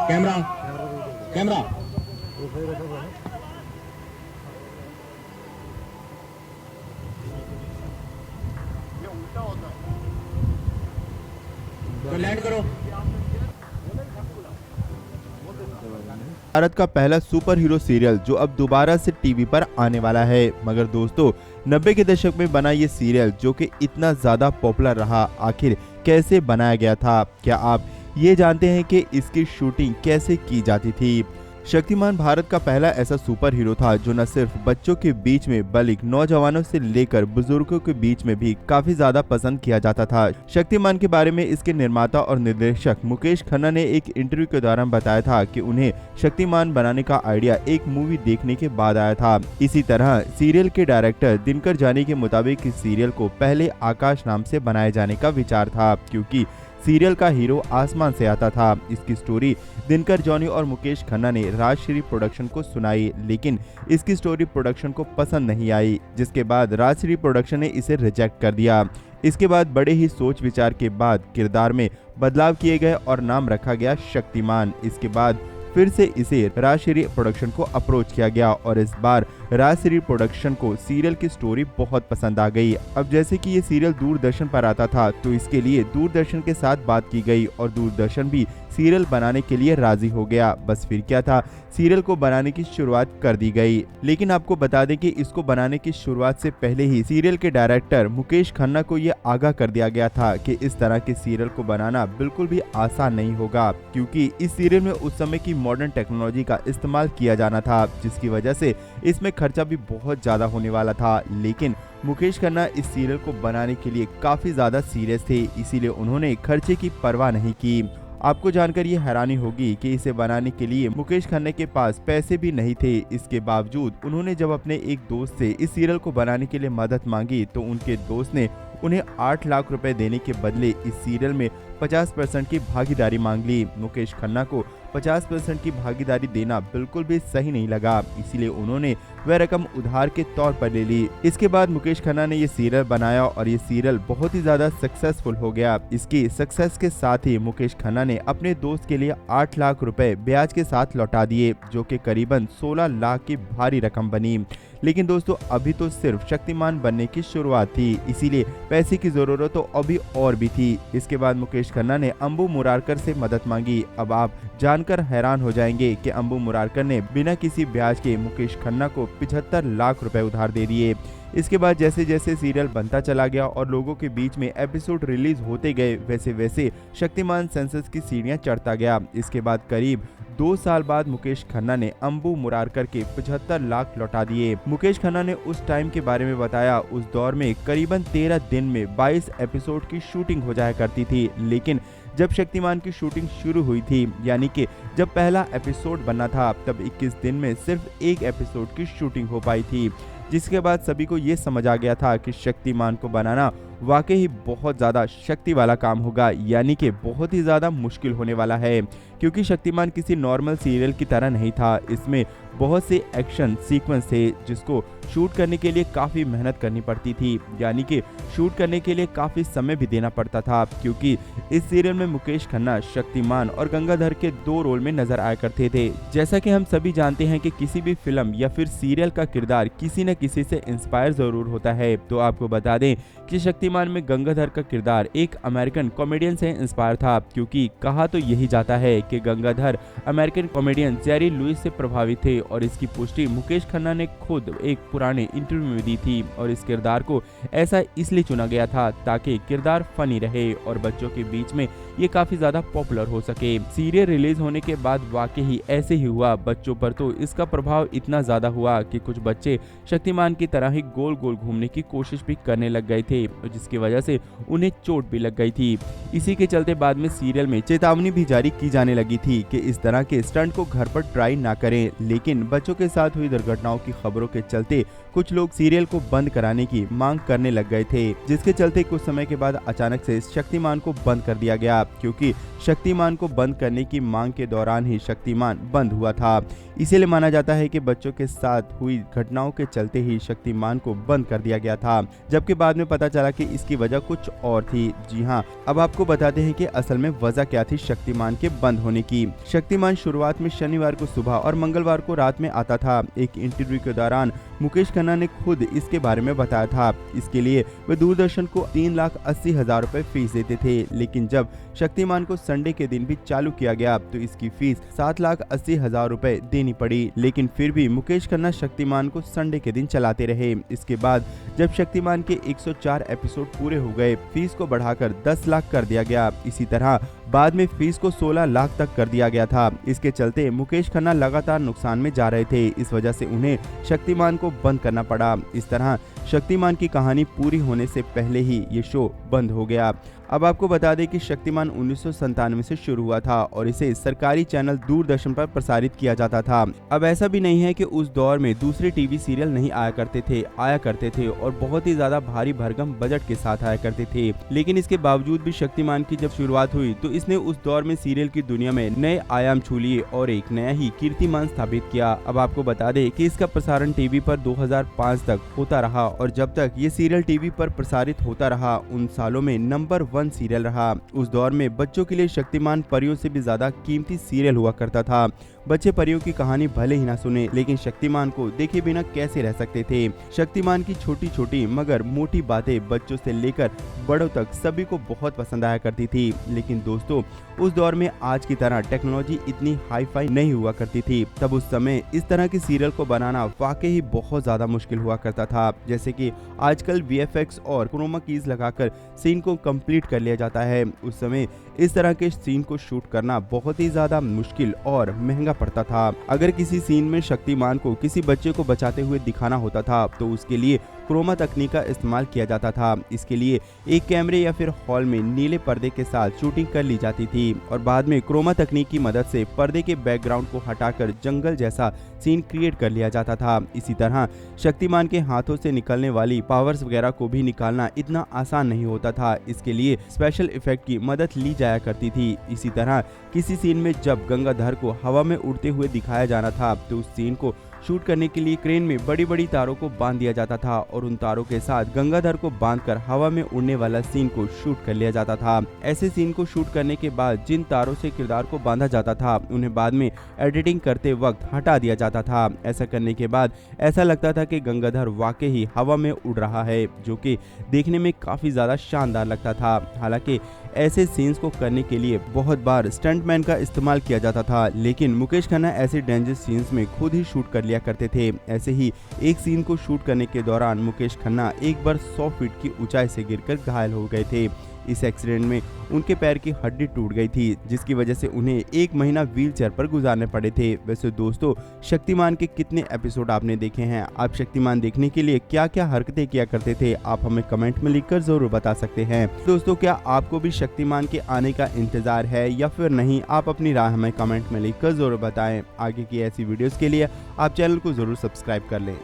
Camera camera तो land करो। भारत का पहला सुपर हीरो सीरियल जो अब दोबारा से टीवी पर आने वाला है। मगर दोस्तों 90 के दशक में बना ये सीरियल जो कि इतना ज्यादा पॉपुलर रहा, आखिर कैसे बनाया गया था? क्या आप ये जानते हैं कि इसकी शूटिंग कैसे की जाती थी? शक्तिमान भारत का पहला ऐसा सुपर हीरो था जो न सिर्फ बच्चों के बीच में बल्कि नौजवानों से लेकर बुजुर्गों के बीच में भी काफी ज्यादा पसंद किया जाता था। शक्तिमान के बारे में इसके निर्माता और निर्देशक मुकेश खन्ना ने एक इंटरव्यू के दौरान बताया था कि उन्हें शक्तिमान बनाने का आइडिया एक मूवी देखने के बाद आया था। इसी तरह सीरियल के डायरेक्टर दिनकर जानी के मुताबिक इस सीरियल को पहले आकाश नाम से बनाए जाने का विचार था, क्योंकि सीरियल का हीरो आसमान से आता था। इसकी स्टोरी दिनकर जॉनी और मुकेश खन्ना ने राजश्री प्रोडक्शन को सुनाई, लेकिन इसकी स्टोरी प्रोडक्शन को पसंद नहीं आई, जिसके बाद राजश्री प्रोडक्शन ने इसे रिजेक्ट कर दिया। इसके बाद बड़े ही सोच विचार के बाद किरदार में बदलाव किए गए और नाम रखा गया शक्तिमान। इसके बाद फिर से इसे राजश्री प्रोडक्शन को अप्रोच किया गया और इस बार राजश्री प्रोडक्शन को सीरियल की स्टोरी बहुत पसंद आ गई। अब जैसे कि ये सीरियल दूरदर्शन पर आता था तो इसके लिए दूरदर्शन के साथ बात की गई और दूरदर्शन भी सीरियल बनाने के लिए राजी हो गया। बस फिर क्या था, सीरियल को बनाने की शुरुआत कर दी गई। लेकिन आपको बता दें कि इसको बनाने की शुरुआत से पहले ही सीरियल के डायरेक्टर मुकेश खन्ना को ये आगाह कर दिया गया था कि इस तरह के सीरियल को बनाना बिल्कुल भी आसान नहीं होगा, क्योंकि इस सीरियल में उस समय की मॉडर्न टेक्नोलॉजी का इस्तेमाल किया जाना था, जिसकी वजह से इसमें खर्चा भी बहुत ज्यादा होने वाला था। लेकिन मुकेश खन्ना इस सीरियल को बनाने के लिए काफी ज्यादा सीरियस थे, इसीलिए उन्होंने खर्चे की परवाह नहीं की। आपको जानकर ये हैरानी होगी कि इसे बनाने के लिए मुकेश खन्ना के पास पैसे भी नहीं थे। इसके बावजूद उन्होंने जब अपने एक दोस्त से इस सीरियल को बनाने के लिए मदद मांगी तो उनके दोस्त ने उन्हें 8 लाख रुपए देने के बदले इस सीरियल में 50% की भागीदारी मांग ली। मुकेश खन्ना को 50% की भागीदारी देना बिल्कुल भी सही नहीं लगा, इसीलिए उन्होंने वह रकम उधार के तौर पर ले ली। इसके बाद मुकेश खन्ना ने ये सीरियल बनाया और ये सीरियल बहुत ही ज्यादा सक्सेसफुल हो गया। इसकी सक्सेस के साथ ही मुकेश खन्ना ने अपने दोस्त के लिए 8 लाख रुपए ब्याज के साथ लौटा दिए, जो कि करीबन 16 लाख की भारी रकम बनी। लेकिन दोस्तों अभी तो सिर्फ शक्तिमान बनने की शुरुआत थी, इसीलिए पैसे की जरूरत तो अभी और भी थी। इसके बाद मुकेश खन्ना ने अंबु मुरारकर से मदद मांगी। अब आप जानकर हैरान हो जाएंगे कि अंबु मुरारकर ने बिना किसी ब्याज के मुकेश खन्ना को 75 लाख रुपए उधार दे दिए। इसके बाद जैसे जैसे सीरियल बनता चला गया और लोगों के बीच में एपिसोड रिलीज होते गए, वैसे वैसे शक्तिमान सेंसस की सीढ़ियां चढ़ता गया। इसके बाद करीब 2 साल बाद मुकेश खन्ना ने अंबु मुरारकर के 75 लाख लौटा दिए। मुकेश खन्ना ने उस टाइम के बारे में बताया, उस दौर में करीबन 13 दिन में 22 एपिसोड की शूटिंग हो जाया करती थी। लेकिन जब शक्तिमान की शूटिंग शुरू हुई थी, यानी कि जब पहला एपिसोड बना था, तब 21 दिन में सिर्फ एक एपिसोड की शूटिंग हो पाई थी, जिसके बाद सभी को ये समझ आ गया था कि शक्तिमान को बनाना वाकई ही बहुत ज़्यादा शक्ति वाला काम होगा, यानी कि बहुत ही ज़्यादा मुश्किल होने वाला है, क्योंकि शक्तिमान किसी नॉर्मल सीरियल की तरह नहीं था। इसमें बहुत से एक्शन सीक्वेंस थे जिसको शूट करने के लिए काफ़ी मेहनत करनी पड़ती थी, यानी कि शूट करने के लिए काफ़ी समय भी देना पड़ता था, क्योंकि इस सीरियल में मुकेश खन्ना शक्तिमान और गंगाधर के 2 रोल में नजर आया करते थे। जैसा कि हम सभी जानते हैं कि किसी भी फिल्म या फिर सीरियल का किरदार किसी न किसी से इंस्पायर जरूर होता है। तो आपको बता दें कि शक्तिमान में गंगाधर का किरदार एक अमेरिकन कॉमेडियन से इंस्पायर था, क्योंकि कहा तो यही जाता है कि Gangadhar American comedian Jerry Lewis से प्रभावित थे और इसकी पुष्टि मुकेश खन्ना ने खुद एक पुराने इंटरव्यू में दी थी। और इस किरदार को ऐसा इसलिए चुना गया था ताकि किरदार फनी रहे और बच्चों के बीच में ये काफी ज्यादा पॉपुलर हो सके। सीरियल रिलीज होने के बाद वाकई ही ऐसे ही हुआ। बच्चों पर तो इसका प्रभाव इतना ज्यादा हुआ कि कुछ बच्चे शक्तिमान की तरह ही गोल गोल घूमने की कोशिश भी करने लग गए थे, जिसकी वजह से उन्हें चोट भी लग गई थी। इसी के चलते बाद में सीरियल में चेतावनी भी जारी की जाने लगी थी कि इस तरह के स्टंट को घर पर ट्राई ना करें। लेकिन बच्चों के साथ हुई दुर्घटनाओं की खबरों के चलते कुछ लोग सीरियल को बंद कराने की मांग करने लग गए थे, जिसके चलते कुछ समय के बाद अचानक से शक्तिमान को बंद कर दिया गया, क्योंकि शक्तिमान को बंद करने की मांग के दौरान ही शक्तिमान बंद हुआ था। इसीलिए माना जाता है कि बच्चों के साथ हुई घटनाओं के चलते ही शक्तिमान को बंद कर दिया गया था। जबकि बाद में पता पता चला कि इसकी वजह कुछ और थी। जी हाँ, अब आपको बताते हैं कि असल में वजह क्या थी शक्तिमान के बंद होने की। शक्तिमान शुरुआत में शनिवार को सुबह और मंगलवार को रात में आता था। एक इंटरव्यू के दौरान मुकेश खन्ना ने खुद इसके बारे में बताया था। इसके लिए वे दूरदर्शन को 3,80,000 रुपए फीस देते थे, लेकिन जब शक्तिमान को संडे के दिन भी चालू किया गया तो इसकी फीस 7,80,000 रुपए देनी पड़ी। लेकिन फिर भी मुकेश खन्ना शक्तिमान को संडे के दिन चलाते रहे। इसके बाद जब शक्तिमान के 104 एपिसोड पूरे हो गए, फीस को बढ़ाकर 10 लाख कर दिया गया। इसी तरह बाद में फीस को 16 लाख तक कर दिया गया था। इसके चलते मुकेश खन्ना लगातार नुकसान में जा रहे थे। इस वजह से उन्हें शक्तिमान को बंद करना पड़ा। इस तरह शक्तिमान की कहानी पूरी होने से पहले ही ये शो बंद हो गया। अब आपको बता दें कि शक्तिमान 1997 से शुरू हुआ था और इसे सरकारी चैनल दूरदर्शन पर प्रसारित किया जाता था। अब ऐसा भी नहीं है कि उस दौर में दूसरे टीवी सीरियल नहीं आया करते थे और बहुत ही ज्यादा भारी भरकम बजट के साथ आया करते थे। लेकिन इसके बावजूद भी शक्तिमान की जब शुरुआत हुई तो इसने उस दौर में सीरियल की दुनिया में नए आयाम छू लिए और एक नया ही कीर्तिमान स्थापित किया। अब आपको बता दें कि इसका प्रसारण टीवी पर 2005 तक होता रहा और जब तक ये सीरियल टीवी पर प्रसारित होता रहा उन सालों में नंबर 1 सीरियल रहा। उस दौर में बच्चों के लिए शक्तिमान परियों से भी ज्यादा कीमती सीरियल हुआ करता था। बच्चे परियों की कहानी भले ही ना सुने, लेकिन शक्तिमान को देखे बिना कैसे रह सकते थे। शक्तिमान की छोटी छोटी मगर मोटी बातें बच्चों से लेकर बड़ों तक सभी को बहुत पसंद आया करती थी। लेकिन दोस्तों, उस दौर में आज की तरह टेक्नोलॉजी इतनी हाई फाई नहीं हुआ करती थी। तब उस समय इस तरह की सीरियल को बनाना वाकई ही बहुत ज्यादा मुश्किल हुआ करता था। जैसे कि आजकल VFX और क्रोमा कीज लगाकर सीन को कंप्लीट कर लिया जाता है, उस समय इस तरह के सीन को शूट करना बहुत ही ज्यादा मुश्किल और महंगा पड़ता था। अगर किसी सीन में शक्तिमान को किसी बच्चे को बचाते हुए दिखाना होता था तो उसके लिए क्रोमा तकनीक का इस्तेमाल किया जाता था। इसके लिए एक कैमरे या फिर हॉल में नीले पर्दे के साथ शूटिंग कर ली जाती थी और बाद में क्रोमा तकनीक की मदद से पर्दे के बैकग्राउंड को हटाकर जंगल जैसा सीन क्रिएट कर लिया जाता था। इसी तरह शक्तिमान के हाथों से निकलने वाली पावर्स वगैरह को भी निकालना इतना आसान नहीं होता था। इसके लिए स्पेशल इफेक्ट की मदद ली जाया करती थी। इसी तरह किसी सीन में जब गंगाधर को हवा में उड़ते हुए दिखाया जाना था तो उस सीन को शूट करने के लिए क्रेन में बड़ी बड़ी तारों को बांध दिया जाता था और उन तारों के साथ गंगाधर को बांधकर हवा में उड़ने वाला सीन को शूट कर लिया जाता था। ऐसे सीन को शूट करने के बाद जिन तारों से किरदार को बांधा जाता था उन्हें बाद में एडिटिंग करते वक्त हटा दिया जाता था। ऐसा करने के बाद ऐसा लगता था कि गंगाधर वाकई ही हवा में उड़ रहा है, जो कि देखने में काफी ज्यादा शानदार लगता था। हालांकि ऐसे सीन्स को करने के लिए बहुत बार स्टंटमैन का इस्तेमाल किया जाता था, लेकिन मुकेश खन्ना ऐसे डेंजरस सीन्स में खुद ही शूट कर लिया करते थे। ऐसे ही एक सीन को शूट करने के दौरान मुकेश खन्ना एक बार 100 फीट की ऊंचाई से गिरकर घायल हो गए थे। इस एक्सीडेंट में उनके पैर की हड्डी टूट गई थी, जिसकी वजह से उन्हें 1 महीना व्हीलचेयर पर गुजारने पड़े थे। वैसे दोस्तों, शक्तिमान के कितने एपिसोड आपने देखे हैं? आप शक्तिमान देखने के लिए क्या क्या हरकतें किया करते थे? आप हमें कमेंट में लिखकर जरूर बता सकते हैं। दोस्तों, क्या आपको भी शक्तिमान के आने का इंतजार है या फिर नहीं? आप अपनी राय हमें कमेंट में लिखकर जरूर बताएं। आगे की ऐसी वीडियोस के लिए आप चैनल को जरूर सब्सक्राइब कर लें।